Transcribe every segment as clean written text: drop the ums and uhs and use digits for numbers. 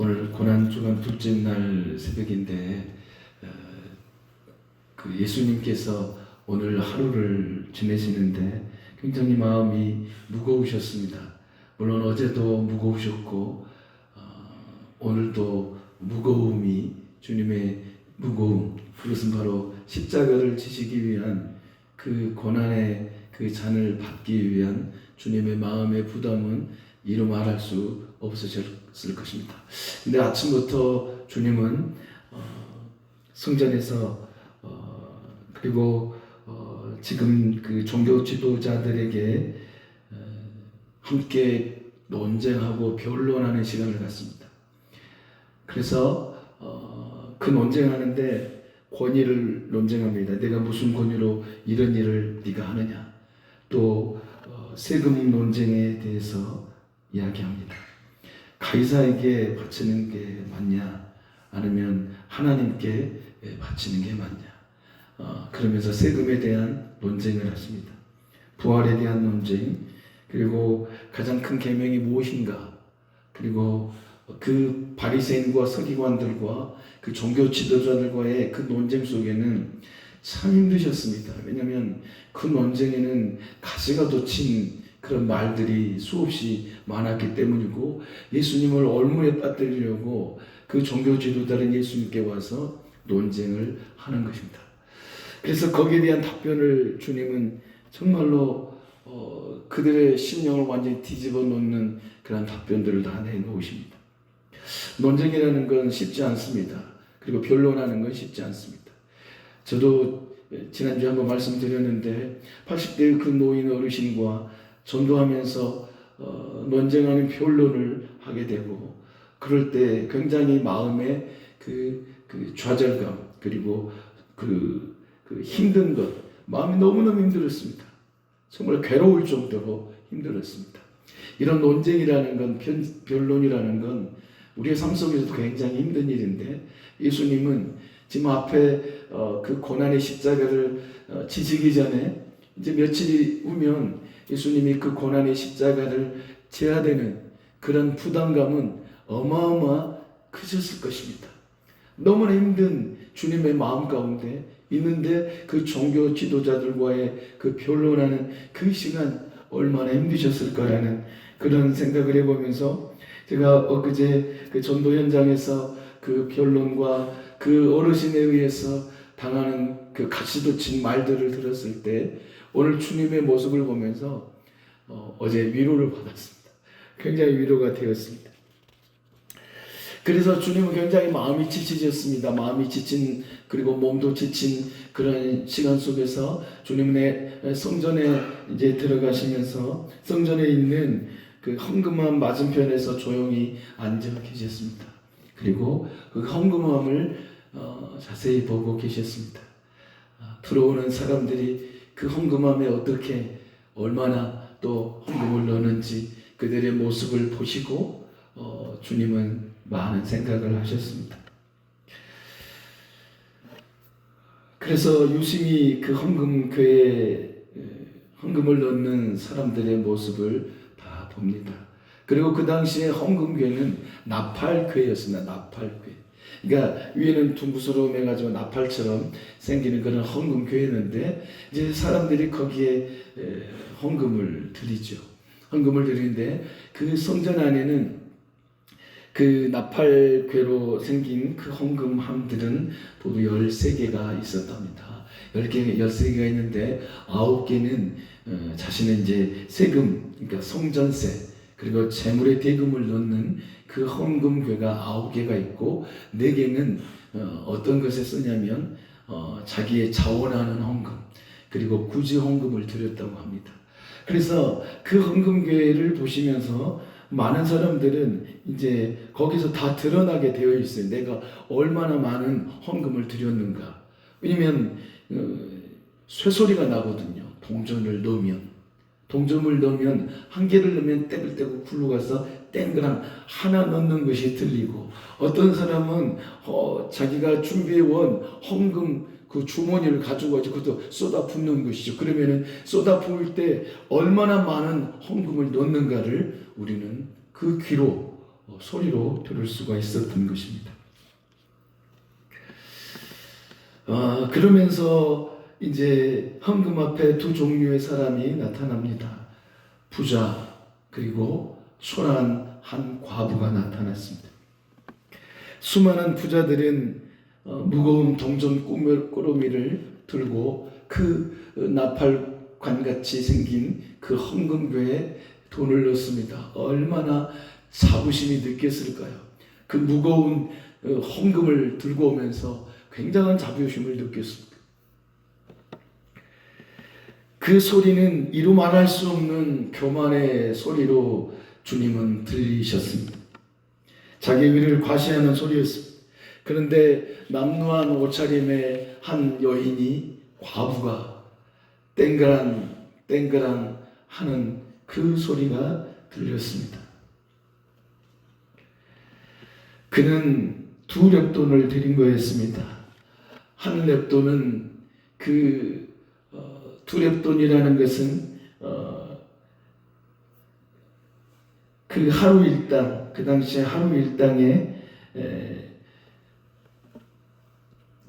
오늘 고난주간 둘째 날 새벽인데 그 예수님께서 오늘 하루를 지내시는데 굉장히 마음이 무거우셨습니다. 물론 어제도 무거우셨고 오늘도 무거움이 주님의 무거움, 그것은 바로 십자가를 지시기 위한 그 고난의 그 잔을 받기 위한 주님의 마음의 부담은 이루 말할 수 없으셨을 것입니다. 근데 아침부터 주님은 성전에서 그리고 지금 그 종교 지도자들에게 함께 논쟁하고 변론하는 시간을 갖습니다. 그래서 그 논쟁하는데 권위를 논쟁합니다. 내가 무슨 권위로 이런 일을 네가 하느냐. 또 세금 논쟁에 대해서 이야기합니다. 가이사에게 바치는 게 맞냐, 아니면 하나님께 바치는 게 맞냐. 그러면서 세금에 대한 논쟁을 하십니다. 부활에 대한 논쟁, 그리고 가장 큰 계명이 무엇인가, 그리고 그 바리새인과 서기관들과 그 종교 지도자들과의 그 논쟁 속에는 참 힘드셨습니다. 왜냐하면 그 논쟁에는 가시가 돋친 그런 말들이 수없이 많았기 때문이고, 예수님을 올무에 빠뜨리려고 그 종교 지도자는 예수님께 와서 논쟁을 하는 것입니다. 그래서 거기에 대한 답변을 주님은 정말로 그들의 심령을 완전히 뒤집어 놓는 그런 답변들을 다 내놓으십니다. 논쟁이라는 건 쉽지 않습니다. 그리고 변론하는 건 쉽지 않습니다. 저도 지난주에 한번 말씀드렸는데 80대의 그 노인 어르신과 전도하면서 논쟁하는 변론을 하게 되고, 그럴 때 굉장히 마음에 그 좌절감, 그리고 그 힘든 것, 마음이 너무너무 힘들었습니다. 정말 괴로울 정도로 힘들었습니다. 이런 논쟁이라는 건, 변론이라는 건 우리의 삶 속에서도 굉장히 힘든 일인데, 예수님은 지금 앞에 그 고난의 십자가를 지시기 전에 이제 며칠이 후면 예수님이 그 고난의 십자가를 져야 되는 그런 부담감은 어마어마 크셨을 것입니다. 너무나 힘든 주님의 마음 가운데 있는데 그 종교 지도자들과의 그 변론하는 그 시간 얼마나 힘드셨을까라는 그런 생각을 해보면서, 제가 엊그제 그 전도 현장에서 그 변론과 그 어르신에 의해서 당하는 그 가시돋친 말들을 들었을 때 오늘 주님의 모습을 보면서 어제 위로를 받았습니다. 굉장히 위로가 되었습니다. 그래서 주님은 굉장히 마음이 지치셨습니다. 마음이 지친, 그리고 몸도 지친 그런 시간 속에서 주님의 성전에 이제 들어가시면서 성전에 있는 그 헌금함 맞은편에서 조용히 앉아 계셨습니다. 그리고 그 헌금함을 자세히 보고 계셨습니다. 들어오는 사람들이 그 헌금함에 어떻게 얼마나 또 헌금을 넣는지 그들의 모습을 보시고 주님은 많은 생각을 하셨습니다. 그래서 유심히 그 헌금교회에 헌금을 넣는 사람들의 모습을 다 봅니다. 그리고 그 당시에 헌금교회는 나팔교회였습니다. 나팔교회. 그러니까 위에는 둥그스러움 해가지고 나팔처럼 생기는 그런 헌금교회였는데, 이제 사람들이 거기에 헌금을 드리죠. 헌금을 드리는데 그 성전 안에는 그 나팔괴로 생긴 그 헌금함들은 모두 13개가 있었답니다. 13개가 있는데 9개는 자신의 이제 세금, 그러니까 성전세, 그리고 재물의 대금을 넣는 그 헌금괴가 9개가 있고, 4개는 어떤 것에 쓰냐면 자기의 자원하는 헌금, 그리고 구제 헌금을 드렸다고 합니다. 그래서 그 헌금괴를 보시면서 많은 사람들은 이제 거기서 다 드러나게 되어 있어요. 내가 얼마나 많은 헌금을 드렸는가. 왜냐면 쇠소리가 나거든요. 동전을 넣으면 한 개를 넣으면 떼글 떼고 굴러가서 땡그랑 하나 넣는 것이 들리고, 어떤 사람은 자기가 준비해온 헌금 그 주머니를 가지고 가지고 그것도 쏟아 붓는 것이죠. 그러면은 쏟아 부을 때 얼마나 많은 헌금을 넣는가를 우리는 그 귀로 소리로 들을 수가 있었던 것입니다. 그러면서 이제 헌금 앞에 두 종류의 사람이 나타납니다. 부자 그리고 초라한 한 과부가 나타났습니다. 수많은 부자들은 무거운 동전 꾸러미를 들고 그 나팔관같이 생긴 그 헌금궤에 돈을 넣습니다. 얼마나 자부심이 느꼈을까요? 그 무거운 헌금을 들고 오면서 굉장한 자부심을 느꼈습니다. 그 소리는 이루 말할 수 없는 교만의 소리로 주님은 들리셨습니다. 자기 위를 과시하는 소리였습니다. 그런데 남루한 옷차림의 한 여인이 과부가 땡그랑 하는 그 소리가 들렸습니다. 그는 2렙돈을 드린 거였습니다. 한 렙돈은 그 2렙돈이라는 것은 그 하루 일당, 그 당시에 하루 일당에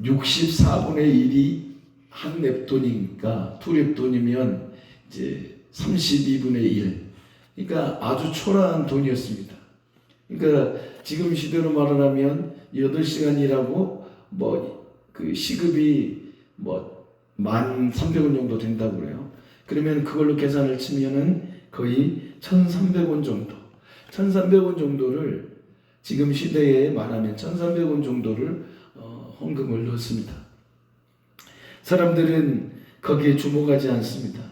64분의 1이 한 렙돈이니까 2렙돈이면 이제 32분의 1. 그러니까 아주 초라한 돈이었습니다. 그러니까 지금 시대로 말을 하면 8시간 일하고 그 시급이 1,300원 정도 된다고 그래요. 그러면 그걸로 계산을 치면은 거의 1,300원 정도. 1,300원 정도를 지금 시대에 말하면 1,300원 정도를 헌금을 넣습니다. 사람들은 거기에 주목하지 않습니다.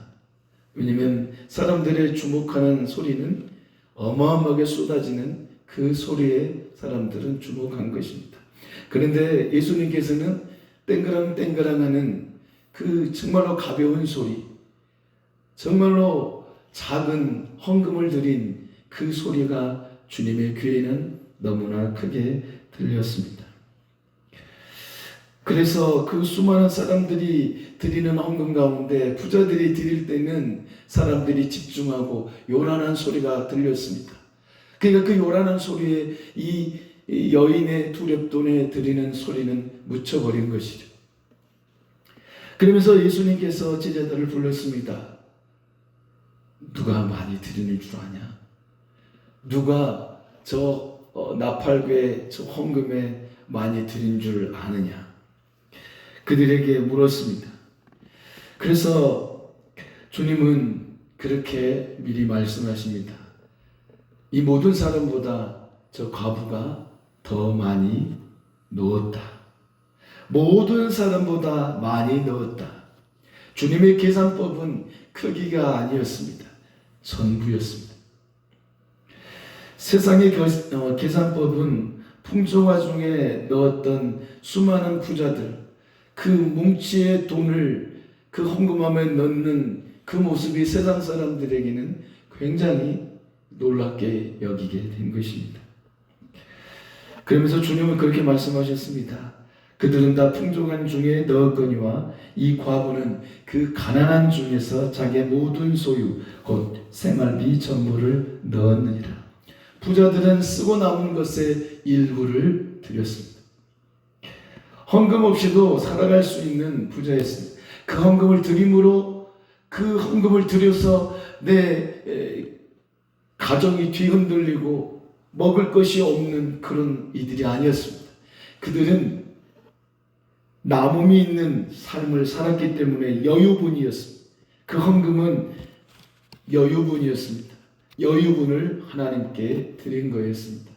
왜냐하면 사람들의 주목하는 소리는 어마어마하게 쏟아지는 그 소리에 사람들은 주목한 것입니다. 그런데 예수님께서는 땡그랑땡그랑하는 그 정말로 가벼운 소리, 정말로 작은 헌금을 드린 그 소리가 주님의 귀에는 너무나 크게 들렸습니다. 그래서 그 수많은 사람들이 드리는 헌금 가운데 부자들이 드릴 때는 사람들이 집중하고 요란한 소리가 들렸습니다. 그러니까 그 요란한 소리에 이 여인의 2렙돈에 드리는 소리는 묻혀버린 것이죠. 그러면서 예수님께서 제자들을 불렀습니다. 누가 많이 드리는 줄 아냐? 누가 저 나팔궤 저 헌금에 많이 드린 줄 아느냐? 그들에게 물었습니다. 그래서 주님은 그렇게 미리 말씀하십니다. 이 모든 사람보다 저 과부가 더 많이 넣었다. 모든 사람보다 많이 넣었다. 주님의 계산법은 크기가 아니었습니다. 전부였습니다. 세상의 계산법은 풍조화 중에 넣었던 수많은 부자들, 그 뭉치의 돈을 그 헌금함에 넣는 그 모습이 세상 사람들에게는 굉장히 놀랍게 여기게 된 것입니다. 그러면서 주님은 그렇게 말씀하셨습니다. 그들은 다 풍족한 중에 넣었거니와 이 과부는 그 가난한 중에서 자기의 모든 소유 곧 생활비 전부를 넣었느니라. 부자들은 쓰고 남은 것의 일부를 드렸습니다. 헌금 없이도 살아갈 수 있는 부자였습니다. 그 헌금을 드림으로 그 헌금을 드려서 내 가정이 뒤흔들리고 먹을 것이 없는 그런 이들이 아니었습니다. 그들은 남음이 있는 삶을 살았기 때문에 여유분이었습니다. 그 헌금은 여유분이었습니다. 여유분을 하나님께 드린 거였습니다.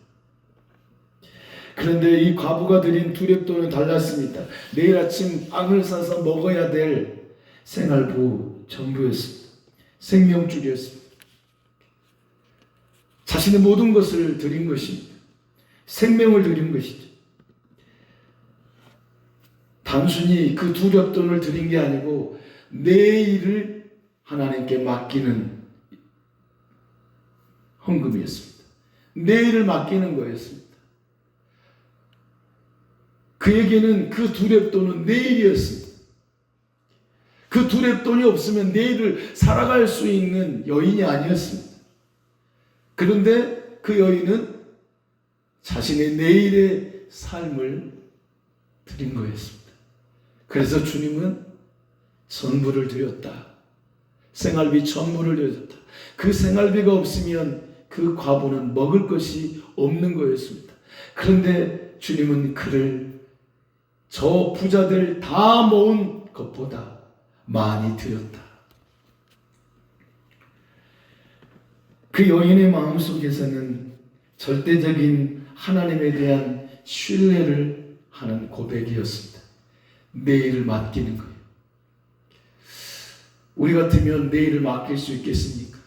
그런데 이 과부가 드린 2렙돈은 달랐습니다. 내일 아침 빵을 사서 먹어야 될 생활부 전부였습니다. 생명줄이었습니다. 자신의 모든 것을 드린 것입니다. 생명을 드린 것이죠. 단순히 그 2렙돈을 드린 게 아니고 내일을 하나님께 맡기는 헌금이었습니다. 내일을 맡기는 거였습니다. 그에게는 그 2렙돈은 내일이었습니다. 그 2렙돈이 없으면 내일을 살아갈 수 있는 여인이 아니었습니다. 그런데 그 여인은 자신의 내일의 삶을 드린 거였습니다. 그래서 주님은 전부를 드렸다. 생활비 전부를 드렸다. 그 생활비가 없으면 그 과부는 먹을 것이 없는 거였습니다. 그런데 주님은 그를 저 부자들 다 모은 것보다 많이 드렸다. 그 여인의 마음속에서는 절대적인 하나님에 대한 신뢰를 하는 고백이었습니다. 내일을 맡기는 거예요. 우리 같으면 내일을 맡길 수 있겠습니까?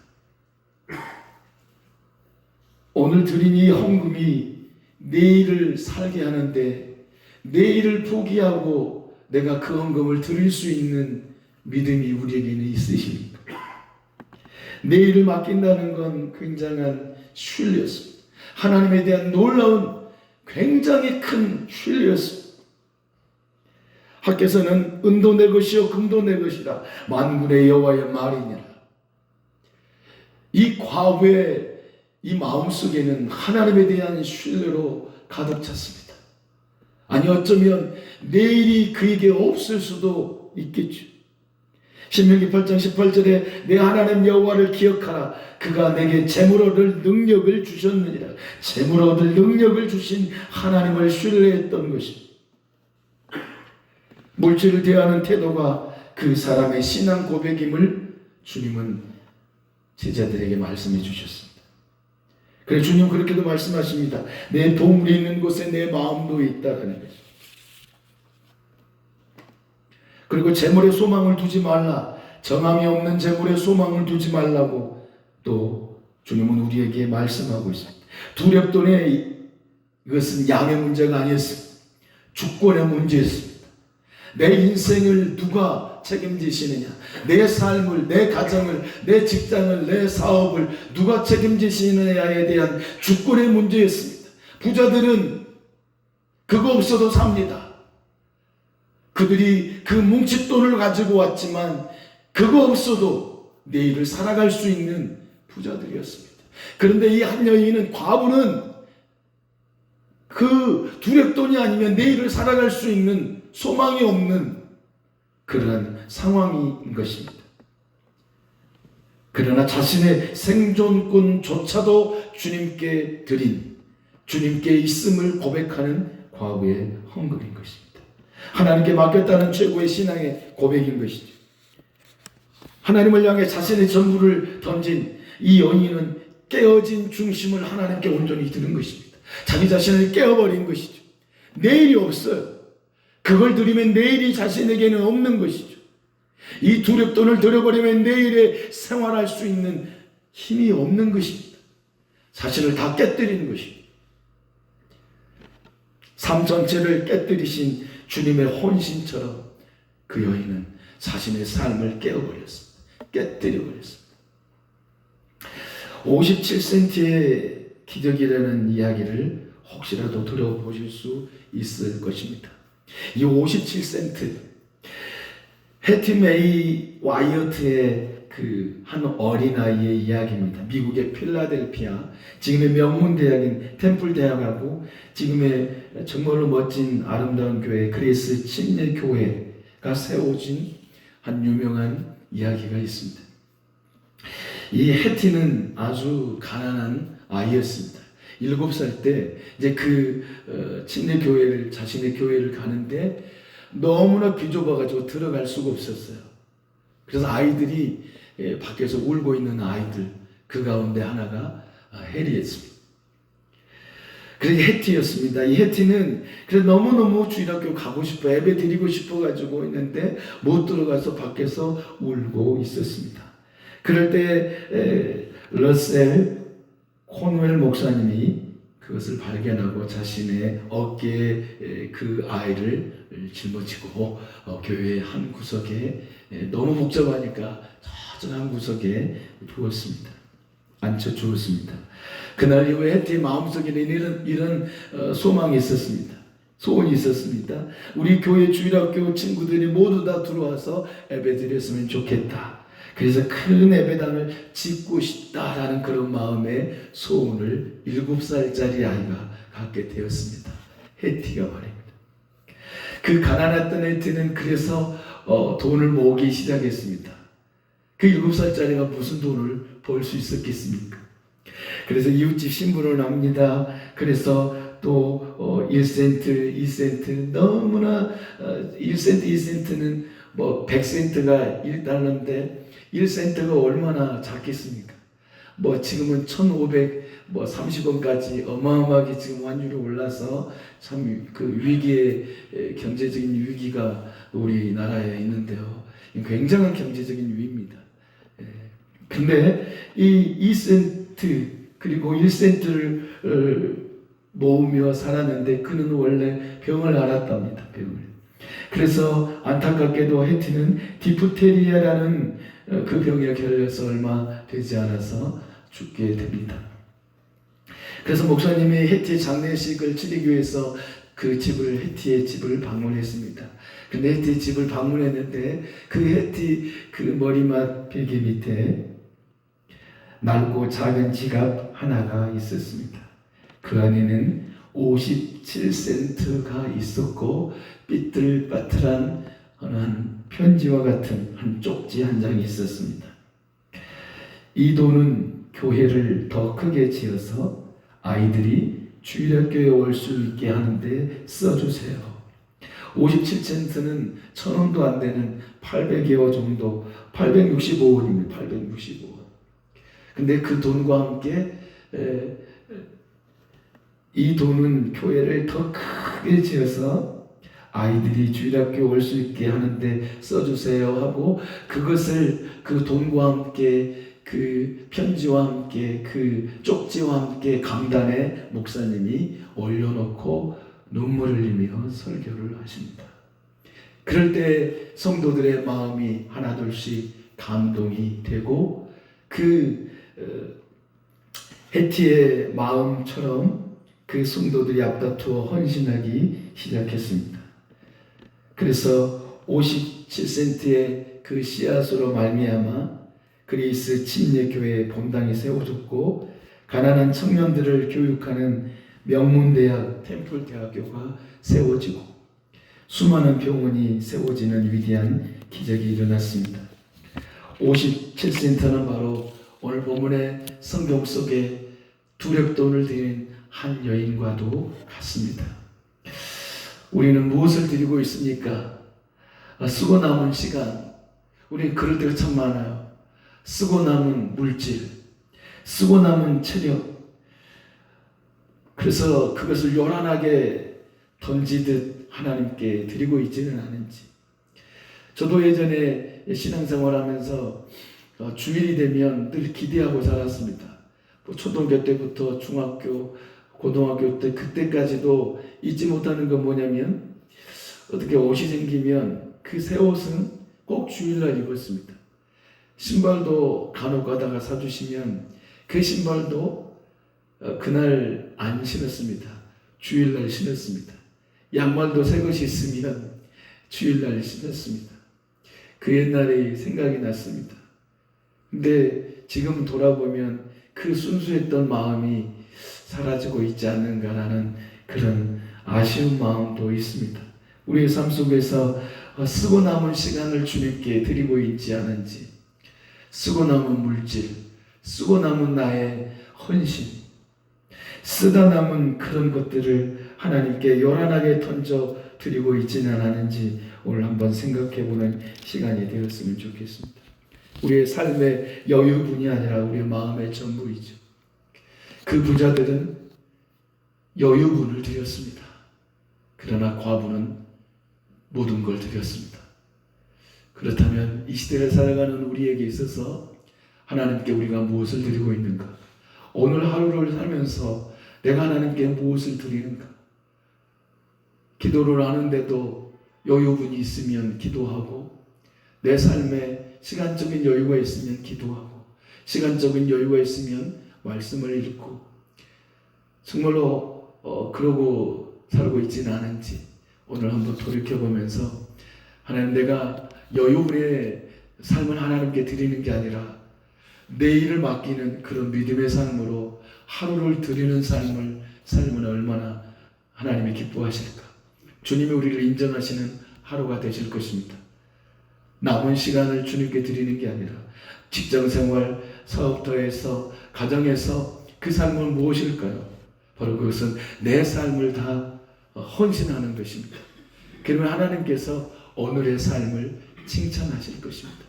오늘 드린 이 헌금이 내일을 살게 하는데 내일을 포기하고 내가 그 헌금을 드릴 수 있는 믿음이 우리에게는 있으십니까? 내일을 맡긴다는 건 굉장한 신뢰였습니다. 하나님에 대한 놀라운 굉장히 큰 신뢰였습니다. 하께서는 은도 내 것이요 금도 내 것이라 만군의 여호와의 말이니라. 이 과부의 이 마음속에는 하나님에 대한 신뢰로 가득 찼습니다. 아니 어쩌면 내일이 그에게 없을 수도 있겠죠. 신명기 8장 18절에 내 하나님 여호와를 기억하라. 그가 내게 재물 얻을 능력을 주셨느니라. 재물 얻을 능력을 주신 하나님을 신뢰했던 것입니다. 물질을 대하는 태도가 그 사람의 신앙 고백임을 주님은 제자들에게 말씀해 주셨습니다. 그래서 주님 그렇게도 말씀하십니다. 내 보물이 있는 곳에 내 마음도 있다라는 것입니다. 그리고 재물에 소망을 두지 말라. 정함이 없는 재물에 소망을 두지 말라고 또 주님은 우리에게 말씀하고 있습니다. 두렵돈의 이것은 양의 문제가 아니었습니다. 주권의 문제였습니다. 내 인생을 누가 책임지시느냐, 내 삶을, 내 가정을, 내 직장을, 내 사업을 누가 책임지시느냐에 대한 주권의 문제였습니다. 부자들은 그거 없어도 삽니다. 그들이 그 뭉칫돈을 가지고 왔지만 그거 없어도 내일을 살아갈 수 있는 부자들이었습니다. 그런데 이 한 여인은, 과부는 그 두렵돈이 아니면 내일을 살아갈 수 있는 소망이 없는 그러한 상황인 것입니다. 그러나 자신의 생존권조차도 주님께 드린, 주님께 있음을 고백하는 과부의 헌금인 것입니다. 하나님께 맡겼다는 최고의 신앙의 고백인 것이죠. 하나님을 향해 자신의 전부를 던진 이 여인은 깨어진 중심을 하나님께 온전히 드린 것입니다. 자기 자신을 깨어버린 것이죠. 내일이 없어요. 그걸 드리면 내일이 자신에게는 없는 것이죠. 이 두렵돈을 들여버리면 내일에 생활할 수 있는 힘이 없는 것입니다. 자신을 다 깨뜨리는 것입니다. 삶 전체를 깨뜨리신 주님의 혼신처럼 그 여인은 자신의 삶을 깨어버렸습니다. 깨뜨려버렸습니다. 57센트의 기적이라는 이야기를 혹시라도 들어보실 수 있을 것입니다. 이 57센트, 해티 메이 와이어트의 그 한 어린아이의 이야기입니다. 미국의 필라델피아, 지금의 명문대학인 템플대학하고 지금의 정말로 멋진 아름다운 교회 그레이스 침례교회가 세워진 한 유명한 이야기가 있습니다. 이 해티는 아주 가난한 아이였습니다. 7살 때 이제 그 침례교회를, 자신의 교회를 가는데 너무나 비좁아가지고 들어갈 수가 없었어요. 그래서 아이들이 밖에서 울고 있는 아이들, 그 가운데 하나가 해리였습니다. 그래서 해티였습니다. 이 해티는 그래서 너무너무 주일학교 가고 싶어, 예배 드리고 싶어 가지고 있는데 못 들어가서 밖에서 울고 있었습니다. 그럴 때 러셀 코누엘 목사님이 그것을 발견하고 자신의 어깨에 그 아이를 짊어지고 교회의 한 구석에, 너무 복잡하니까 저한 구석에 두었습니다. 앉혀 주었습니다. 그날 이후에 해티의 마음속에는 이런 소망이 있었습니다. 소원이 있었습니다. 우리 교회 주일학교 친구들이 모두 다 들어와서 예배 드렸으면 좋겠다. 그래서 큰 예배당을 짓고 싶다라는 그런 마음의 소원을 7살짜리 아이가 갖게 되었습니다. 해티가 말입니다. 그 가난했던 해티는 그래서 돈을 모으기 시작했습니다. 그 7살짜리가 무슨 돈을 벌 수 있었겠습니까? 그래서 이웃집 신부를 합니다. 그래서 또 1센트, 2센트, 너무나 1센트, 2센트는 뭐 100센트가 1달러인데 1센트가 얼마나 작겠습니까? 뭐 지금은 1,530원까지 어마어마하게 지금 환율이 올라서 참 그 위기의 경제적인 위기가 우리나라에 있는데요. 굉장한 경제적인 위기입니다. 근데 이 2센트 그리고 1센트를 모으며 살았는데 그는 원래 병을 앓았답니다. 병을. 그래서 안타깝게도 해티는 디프테리아라는 그 병에 걸려서 얼마 되지 않아서 죽게 됩니다. 그래서 목사님이 해티의 장례식을 치르기 위해서 그 집을, 해티의 집을 방문했습니다. 근데 해티의 집을 방문했는데 그 해티 그 머리맡 베개 밑에 낡고 작은 지갑 하나가 있었습니다. 그 안에는 57센트가 있었고 삐뚤빠뚤한 한 편지와 같은 한 쪽지 한 장이 있었습니다. 이 돈은 교회를 더 크게 지어서 아이들이 주일학교에 올 수 있게 하는데 써주세요. 57센트는 1,000원도 안 되는 800여 정도, 865원입니다. 865원. 근데 그 돈과 함께 이 돈은 교회를 더 크게 지어서 아이들이 주일학교 올 수 있게 하는데 써주세요 하고 그것을 그 돈과 함께 그 편지와 함께 그 쪽지와 함께 강단에 목사님이 올려놓고 눈물을 흘리며 설교를 하십니다. 그럴 때 성도들의 마음이 하나둘씩 감동이 되고 그 해티의 마음처럼 그 성도들이 앞다투어 헌신하기 시작했습니다. 그래서 57센트의 그 씨앗으로 말미암아 그리스 침례교회의 본당이 세워졌고 가난한 청년들을 교육하는 명문대학 템플대학교가 세워지고 수많은 병원이 세워지는 위대한 기적이 일어났습니다. 57센트는 바로 오늘 본문의 성경 속에 두렵돈을 드린 한 여인과도 같습니다. 우리는 무엇을 드리고 있습니까? 쓰고 남은 시간, 우리 그럴 때가 참 많아요. 쓰고 남은 물질, 쓰고 남은 체력, 그래서 그것을 요란하게 던지듯 하나님께 드리고 있지는 않은지. 저도 예전에 신앙생활하면서 주일이 되면 늘 기대하고 살았습니다. 초등학교 때부터 중학교, 고등학교 때 그때까지도 잊지 못하는 건 뭐냐면 어떻게 옷이 생기면 그 새 옷은 꼭 주일날 입었습니다. 신발도 간혹 가다가 사주시면 그 신발도 그날 안 신었습니다. 주일날 신었습니다. 양말도 새 것이 있으면 주일날 신었습니다. 그 옛날이 생각이 났습니다. 근데 지금 돌아보면 그 순수했던 마음이 사라지고 있지 않는가라는 그런 아쉬운 마음도 있습니다. 우리의 삶 속에서 쓰고 남은 시간을 주님께 드리고 있지 않은지, 쓰고 남은 물질, 쓰고 남은 나의 헌신, 쓰다 남은 그런 것들을 하나님께 요란하게 던져 드리고 있지는 않은지 오늘 한번 생각해 보는 시간이 되었으면 좋겠습니다. 우리의 삶의 여유분이 아니라 우리의 마음의 전부이죠. 그 부자들은 여유분을 드렸습니다. 그러나 과부는 모든 걸 드렸습니다. 그렇다면 이 시대를 살아가는 우리에게 있어서 하나님께 우리가 무엇을 드리고 있는가? 오늘 하루를 살면서 내가 하나님께 무엇을 드리는가? 기도를 하는데도 여유분이 있으면 기도하고, 내 삶에 시간적인 여유가 있으면 기도하고, 시간적인 여유가 있으면 말씀을 읽고, 정말로 그러고 살고 있지는 않은지 오늘 한번 돌이켜보면서 하나님, 내가 여유분에 삶을 하나님께 드리는 게 아니라 내일을 맡기는 그런 믿음의 삶으로 하루를 드리는 삶을 살면 얼마나 하나님이 기뻐하실까. 주님이 우리를 인정하시는 하루가 되실 것입니다. 남은 시간을 주님께 드리는 게 아니라 직장생활, 사업터에서, 가정에서 그 삶은 무엇일까요? 바로 그것은 내 삶을 다 헌신하는 것입니다. 그러면 하나님께서 오늘의 삶을 칭찬하실 것입니다.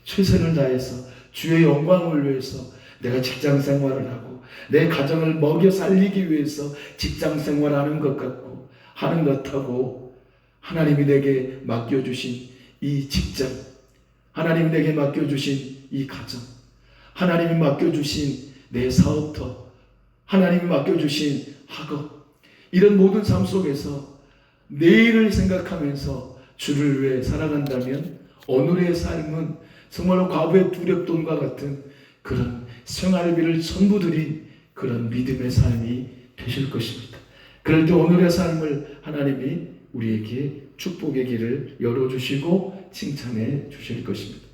최선을 다해서 주의 영광을 위해서 내가 직장 생활을 하고 내 가정을 먹여 살리기 위해서 직장 생활하는 것 같고 하는 것하고 하나님이 내게 맡겨주신 이 직장, 하나님이 내게 맡겨주신 이 가정, 하나님이 맡겨주신 내 사업터, 하나님이 맡겨주신 학업, 이런 모든 삶 속에서 내일을 생각하면서 주를 위해 살아간다면 오늘의 삶은 정말로 과부의 두렵돈과 같은 그런 생활비를 전부 드린 그런 믿음의 삶이 되실 것입니다. 그럴 때 오늘의 삶을 하나님이 우리에게 축복의 길을 열어주시고 칭찬해 주실 것입니다.